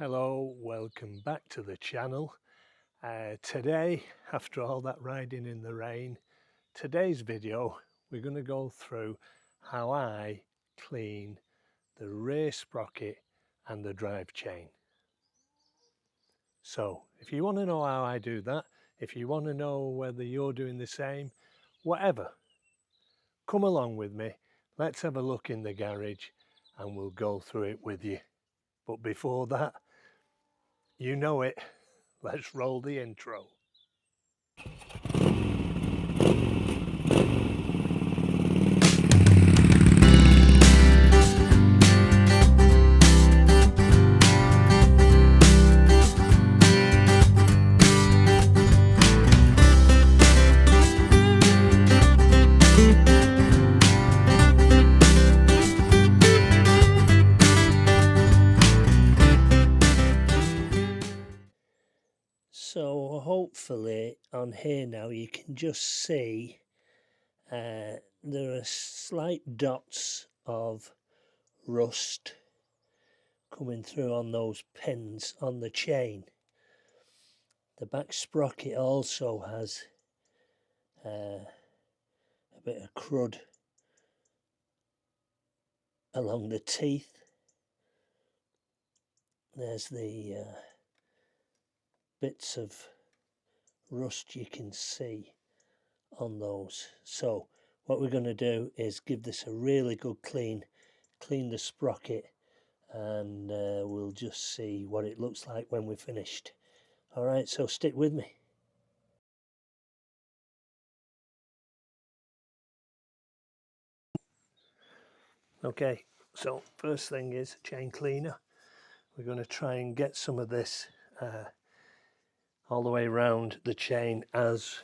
Hello, welcome back to the channel. Today, after all that riding in the rain, today's video we're going to go through how I clean the rear sprocket and the drive chain. So if you want to know how I do that, if you want to know whether you're doing the same, whatever, come along with me. Let's have a look in the garage and we'll go through it with you. But before that, you know it. Let's roll the intro. So hopefully on here now you can just see there are slight dots of rust coming through on those pins on the chain. The back sprocket also has a bit of crud along the teeth. There's the bits of rust you can see on those. So what we're going to do is give this a really good clean the sprocket, and we'll just see what it looks like when we're finished. Alright, so stick with me. Okay, so first thing is chain cleaner. We're going to try and get some of this all the way around the chain as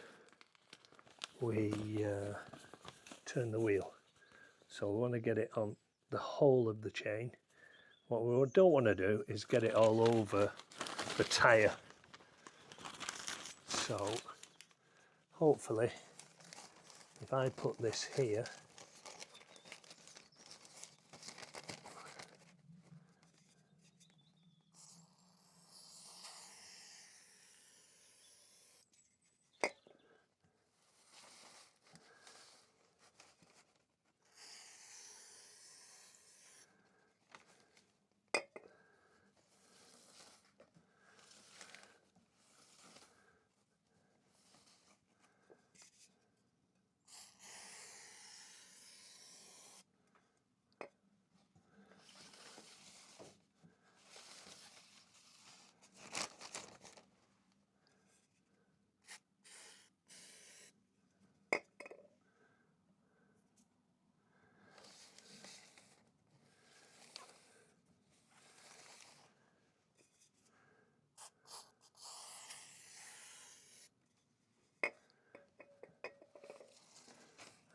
we turn the wheel. So we want to get it on the whole of the chain. What we don't want to do is get it all over the tyre. So hopefully if I put this here,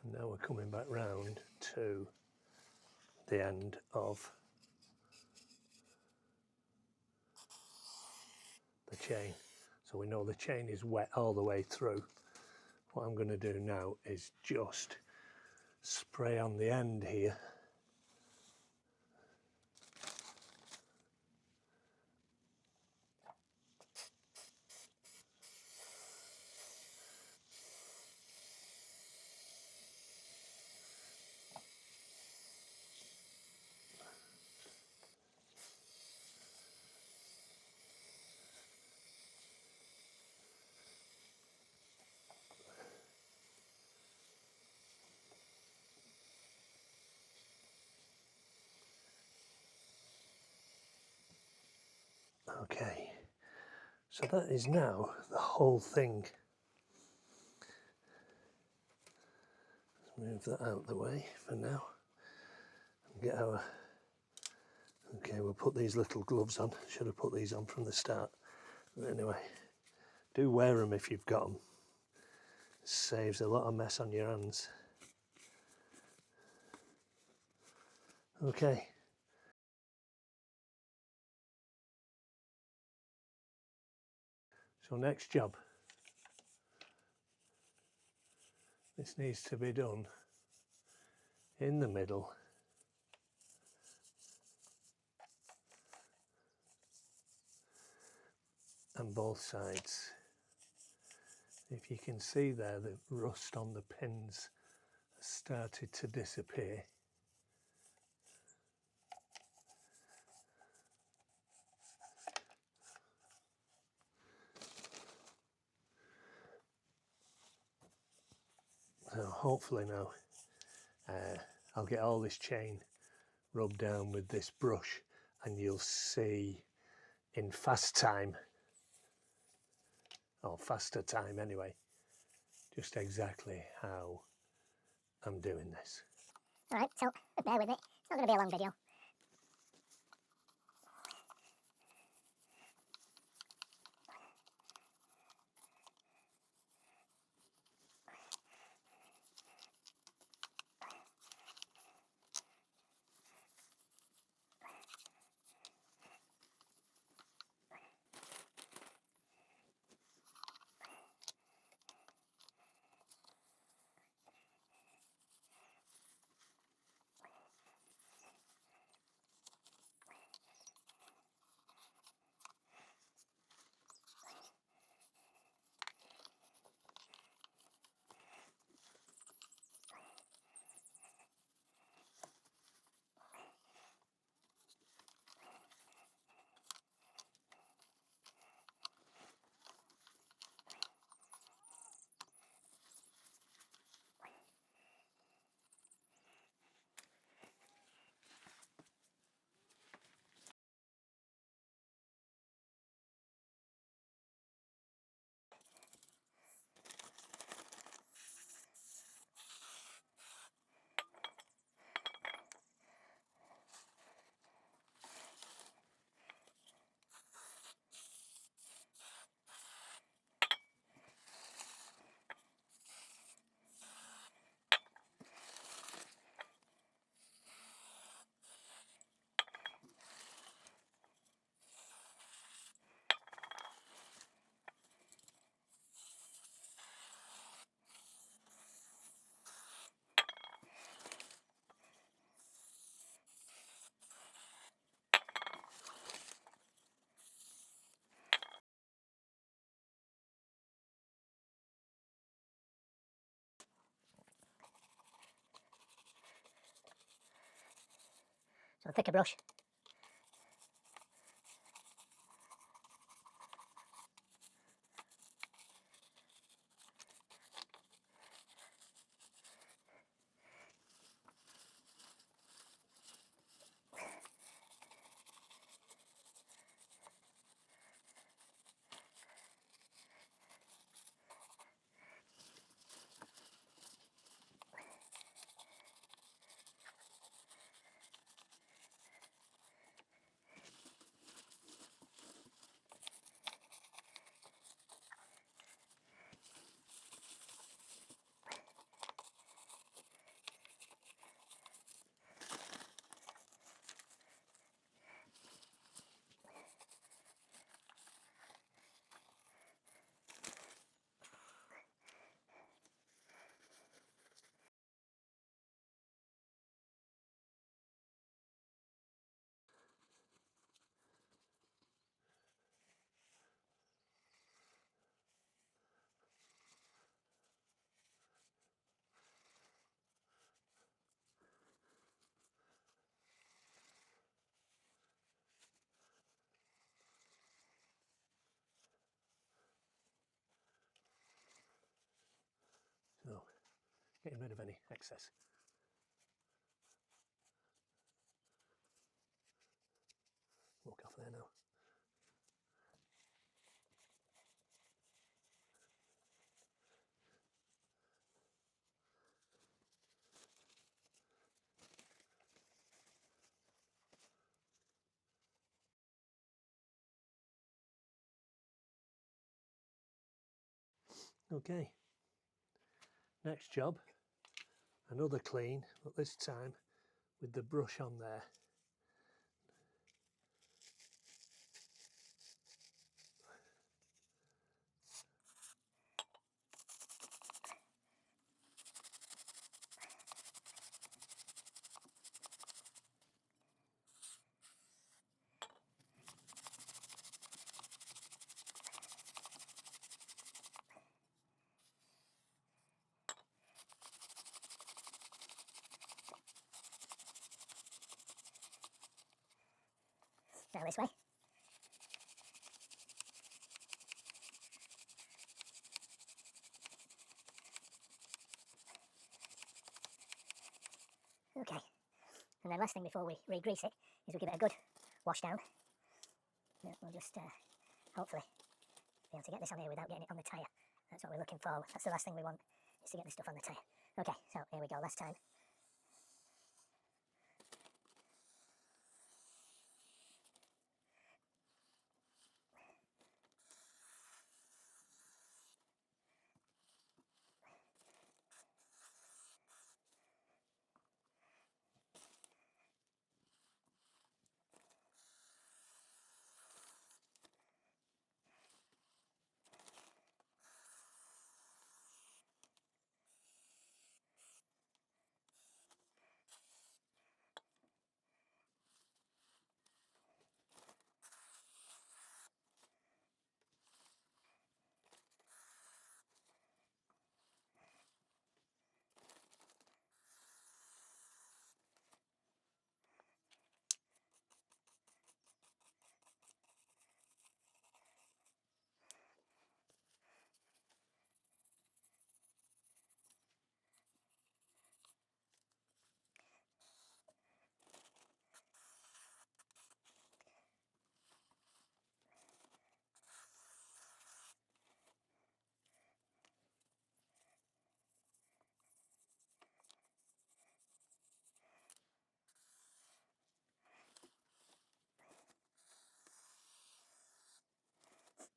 and now we're coming back round to the end of the chain. So we know the chain is wet all the way through. What I'm going to do now is just spray on the end here. Okay, so that is now the whole thing. Let's move that out of the way for now. Get our... Okay, we'll put these little gloves on. Should have put these on from the start. But anyway, do wear them if you've got them. Saves a lot of mess on your hands. Okay. So next job. This needs to be done in the middle and both sides. If you can see there, the rust on the pins has started to disappear. So hopefully now I'll get all this chain rubbed down with this brush, and you'll see in fast time, or faster time anyway, just exactly how I'm doing this. Alright, so bear with me, it's not going to be a long video. So thicker brush. So, getting rid of any excess. Walk off there now. Okay, next job, another clean, but this time with the brush on there. Go this way. Okay, and then last thing before we re-grease it is we give it a good wash down. We'll just hopefully be able to get this on here without getting it on the tyre. That's what we're looking for. That's the last thing we want, is to get the stuff on the tyre. Okay, so here we go, last time.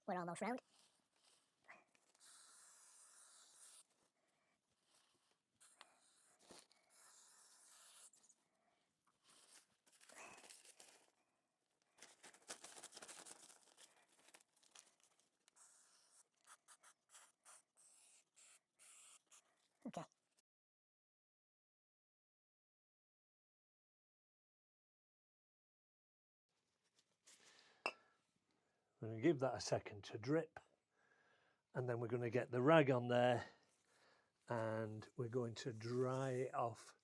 We're almost round. Okay. We're going to give that a second to drip, and then we're going to get the rag on there and we're going to dry it off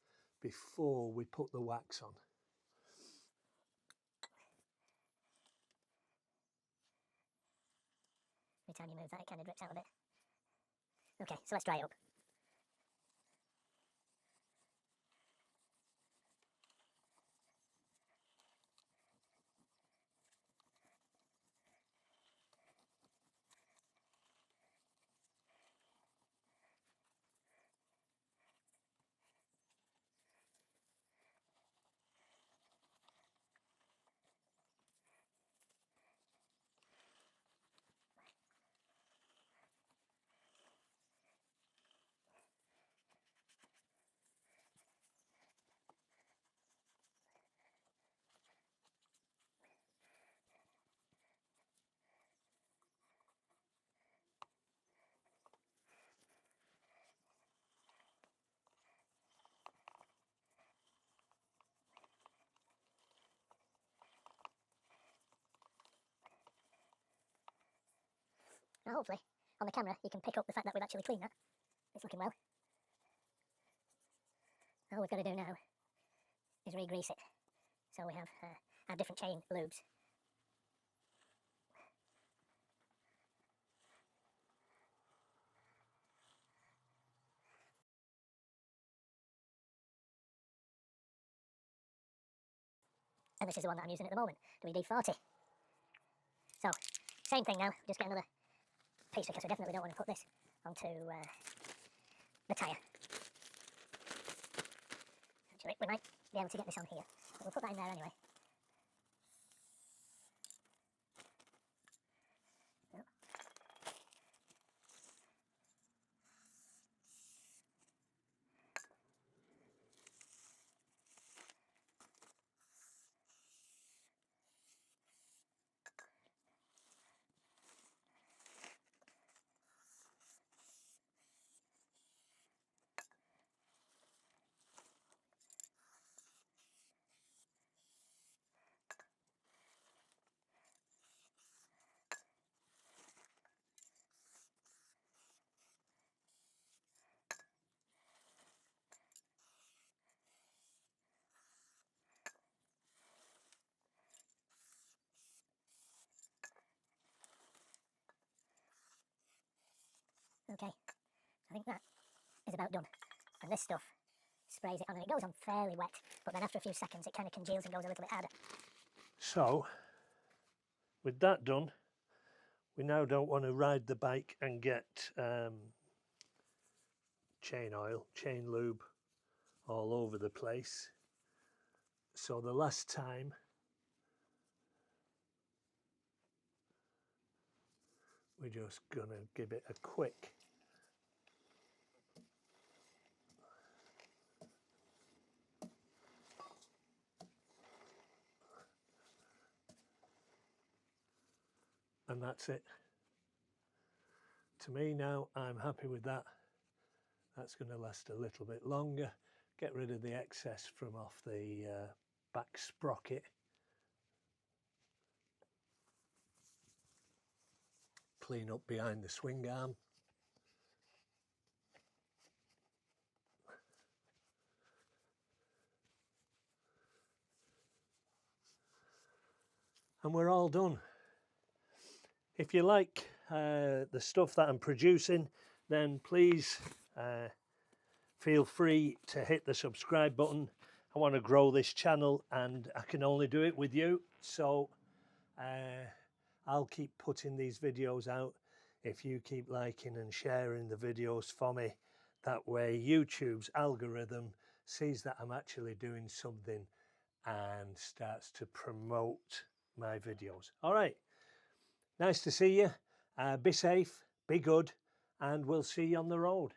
before we put the wax on. Every time you move that, it kind of drips out a bit. Okay, so let's dry it up. Now hopefully, on the camera, you can pick up the fact that we've actually cleaned that. It's looking well. All we've got to do now is re-grease it. So we have our different chain lubes. And this is the one that I'm using at the moment, WD-40. So, same thing now, just get another piece because we definitely don't want to put this onto the tyre. Actually, we might be able to get this on here, but we'll put that in there anyway. Yep. I think that is about done. And this stuff sprays it on, and it goes on fairly wet, but then after a few seconds it kind of congeals and goes a little bit harder. So, with that done, we now don't want to ride the bike and get chain oil, chain lube all over the place. So the last time we're just gonna give it a quick and that's it. To me now, I'm happy with that. That's going to last a little bit longer. Get rid of the excess from off the back sprocket. Clean up behind the swing arm. And we're all done. If you like the stuff that I'm producing, then please feel free to hit the subscribe button. I want to grow this channel and I can only do it with you. So I'll keep putting these videos out if you keep liking and sharing the videos for me. That way YouTube's algorithm sees that I'm actually doing something and starts to promote my videos. All right, nice to see you. Be safe, be good, and we'll see you on the road.